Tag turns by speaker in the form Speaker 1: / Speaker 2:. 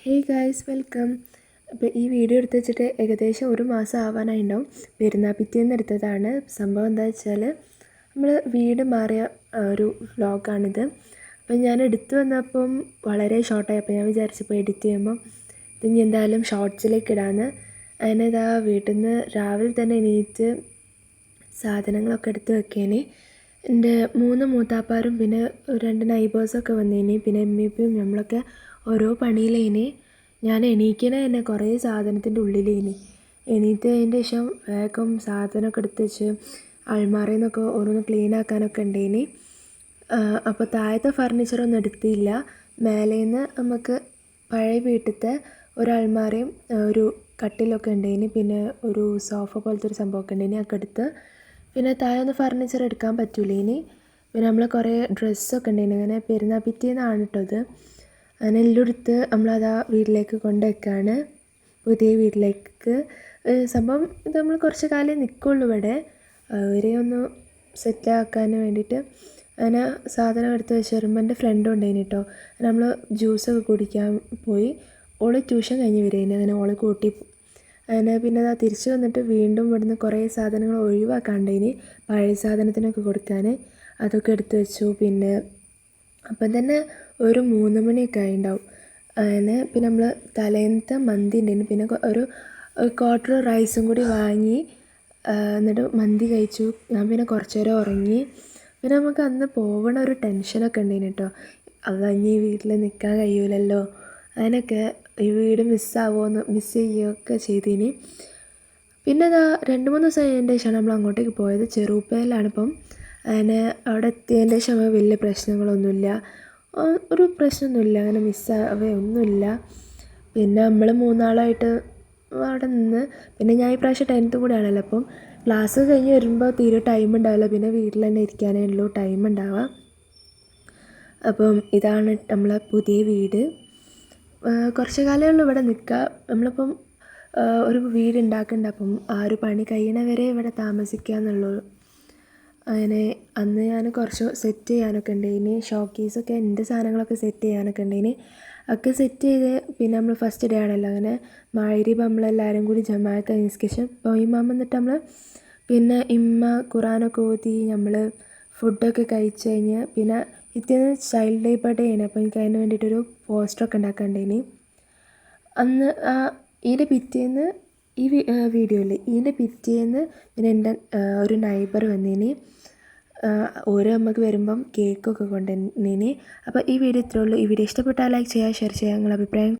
Speaker 1: Hey guys, welcome. അപ്പോൾ ഈ video എടുത്ത് വെച്ചിട്ട് ഏകദേശം ഒരു മാസം ആവാനായിട്ടുണ്ടാവും. പെരുന്നാൾ പിറ്റേന്ന് എടുത്തതാണ്. സംഭവം എന്താ വെച്ചാൽ നമ്മൾ വീട് മാറിയ ഒരു വ്ലോഗാണിത്. അപ്പം ഞാൻ എടുത്തു വന്നപ്പം വളരെ ഷോർട്ടായി. അപ്പോൾ ഞാൻ വിചാരിച്ചപ്പോൾ എഡിറ്റ് ചെയ്യുമ്പം ഇത് ഇനി എന്തായാലും ഷോർട്സിലേക്ക് ഇടാമെന്ന്. അങ്ങനെ ഇതാ വീട്ടിൽ നിന്ന് രാവിലെ തന്നെ എണീറ്റ് സാധനങ്ങളൊക്കെ എടുത്ത് വെക്കേനി. എൻ്റെ 3 മൂത്താപ്പാരും പിന്നെ 2 നൈബേഴ്സൊക്കെ വന്നേനി. പിന്നെ എമ്മിയും നമ്മളൊക്കെ ഓരോ പണിയിലേനി. ഞാൻ എണീക്കണ തന്നെ കുറേ സാധനത്തിൻ്റെ ഉള്ളിലേനി. എണീറ്റതിൻ്റെ ശേഷം വേഗം സാധനമൊക്കെ എടുത്ത് വെച്ച് അൾമാറയിൽ നിന്നൊക്കെ ഓരോന്ന് ക്ലീൻ ആക്കാനൊക്കെ ഉണ്ടേനി. അപ്പോൾ താഴത്തെ ഫർണിച്ചറൊന്നും എടുത്തില്ല. മേലേന്ന് നമുക്ക് പഴയ വീട്ടിലത്തെ ഒരു അൾമാറയും ഒരു കട്ടിലൊക്കെ ഉണ്ടേനി. പിന്നെ ഒരു സോഫ പോലത്തെ ഒരു സംഭവമൊക്കെ ഉണ്ടേനി. അതൊക്കെ എടുത്ത് പിന്നെ താഴെ ഒന്ന് ഫർണിച്ചർ എടുക്കാൻ പറ്റൂലേനി. പിന്നെ നമ്മൾ കുറേ ഡ്രസ്സൊക്കെ ഉണ്ടേനി. അങ്ങനെ പെരുന്നാൾ പിറ്റേന്നാണ് കേട്ടോ ഇത്. അങ്ങനെ എല്ലാം എടുത്ത് നമ്മളതാ വീട്ടിലേക്ക് കൊണ്ടുവയ്ക്കുകയാണ്, പുതിയ വീട്ടിലേക്ക്. സംഭവം ഇത് നമ്മൾ കുറച്ച് കാലം നിൽക്കുള്ളൂ ഇവിടെ. അവരെ ഒന്ന് സെറ്റാക്കാൻ വേണ്ടിയിട്ട് അങ്ങനെ സാധനം എടുത്ത് വെച്ച് വരുമ്പോൾ എൻ്റെ ഫ്രണ്ടും ഉണ്ടായിന് കേട്ടോ. നമ്മൾ ജ്യൂസൊക്കെ കുടിക്കാൻ പോയി. ഓള് ട്യൂഷൻ കഴിഞ്ഞ് വരുന്നതിന് അങ്ങനെ ഓളെ കൂട്ടി. അങ്ങനെ പിന്നെ അതാ തിരിച്ച് വന്നിട്ട് വീണ്ടും ഇവിടുന്ന് കുറേ സാധനങ്ങൾ ഒഴിവാക്കാണ്ടതിന് പഴയ സാധനത്തിനൊക്കെ കൊടുക്കാൻ. അതൊക്കെ എടുത്ത് വെച്ചു. പിന്നെ അപ്പം തന്നെ ഒരു 3 മണിയൊക്കെ ആയിട്ടുണ്ടാവും. അങ്ങനെ പിന്നെ നമ്മൾ തലേന്നത്തെ മന്തി ഉണ്ടായിരുന്നു. പിന്നെ ഒരു ക്വാർട്ടർ റൈസും കൂടി വാങ്ങി എന്നിട്ട് മന്തി കഴിച്ചു. ഞാൻ പിന്നെ കുറച്ച് നേരം ഉറങ്ങി. പിന്നെ നമുക്ക് അന്ന് പോകണ ഒരു ടെൻഷനൊക്കെ ഉണ്ടായിരുന്നു കേട്ടോ. അത് ഇനി വീട്ടിൽ നിൽക്കാൻ കഴിയൂലല്ലോ, അതിനൊക്കെ ഈ വീട് മിസ്സ് ചെയ്യുകയൊക്കെ ചെയ്തിനി. പിന്നെ അതാ 2-3 ദിവസം കഴിഞ്ഞതിൻ്റെ ശേഷമാണ് നമ്മൾ അങ്ങോട്ടേക്ക് പോയത്. ചെറുപ്പയിലാണിപ്പം. അങ്ങനെ അവിടെ എത്തിയതിൻ്റെ ശേഷം വലിയ പ്രശ്നങ്ങളൊന്നുമില്ല, ഒരു പ്രശ്നമൊന്നുമില്ല, അങ്ങനെ മിസ്സാവുകയൊന്നുമില്ല. പിന്നെ നമ്മൾ 3 ആളായിട്ട് അവിടെ നിന്ന്. പിന്നെ ഞാൻ ഈ പ്രാവശ്യം 10th കൂടെ ആണല്ലോ, അപ്പം ക്ലാസ് കഴിഞ്ഞ് വരുമ്പോൾ തീരെ ടൈം ഉണ്ടാവില്ല. പിന്നെ വീട്ടിൽ തന്നെ ഇരിക്കാനേ ഉള്ളൂ ടൈം ഉണ്ടാവുക. അപ്പം ഇതാണ് നമ്മളെ പുതിയ വീട്. കുറച്ച് കാലമേ ഉള്ളൂ ഇവിടെ നിൽക്കുക. നമ്മളിപ്പം ഒരു വീട് ഉണ്ടാക്കുന്നുണ്ട്. അപ്പം ആ ഒരു പണി കഴിയണവരെ ഇവിടെ താമസിക്കുക എന്നുള്ളൂ. അങ്ങനെ അന്ന് ഞാൻ കുറച്ച് സെറ്റ് ചെയ്യാനൊക്കെ ഉണ്ടായിന്. ഷോക്കേസൊക്കെ എൻ്റെ സാധനങ്ങളൊക്കെ സെറ്റ് ചെയ്യാനൊക്കെ ഉണ്ടായിന്. ഒക്കെ സെറ്റ് ചെയ്ത് പിന്നെ നമ്മൾ ഫസ്റ്റ് ഡേ ആണല്ലോ. അങ്ങനെ മഗ്‌രിബ് നമ്മളെല്ലാവരും കൂടി ജമാഅത്ത് നിസ്കരിച്ച് ഇമാം വന്നിട്ട് നമ്മൾ പിന്നെ ഇമ്മ ഖുറാനൊക്കെ ഓതി നമ്മൾ ഫുഡൊക്കെ കഴിച്ച് കഴിഞ്ഞ് പിന്നെ പിറ്റേന്ന് ചൈൽഡ് ഡേ ബർത്ത്ഡേ ആണ്. അപ്പോൾ എനിക്ക് അതിന് വേണ്ടിയിട്ടൊരു പോസ്റ്ററൊക്കെ ഉണ്ടാക്കാനുണ്ടായിന്. അന്ന് ഇതിൻ്റെ പിറ്റേന്ന് ഈ വീഡിയോയിൽ ഇതിൻ്റെ പിറ്റേന്ന് പിന്നെ എൻ്റെ ഒരു നൈബർ വന്നേന്. ഓരോ അമ്മക്ക് വരുമ്പം കേക്കൊക്കെ കൊണ്ടുവന്നേന്. അപ്പോൾ ഈ വീഡിയോ ഇത്രയേ ഉള്ളൂ. ഈ വീഡിയോ ഇഷ്ടപ്പെട്ടാൽ ലൈക്ക് ചെയ്യുക, ഷെയർ ചെയ്യുക. നിങ്ങളുടെ അഭിപ്രായം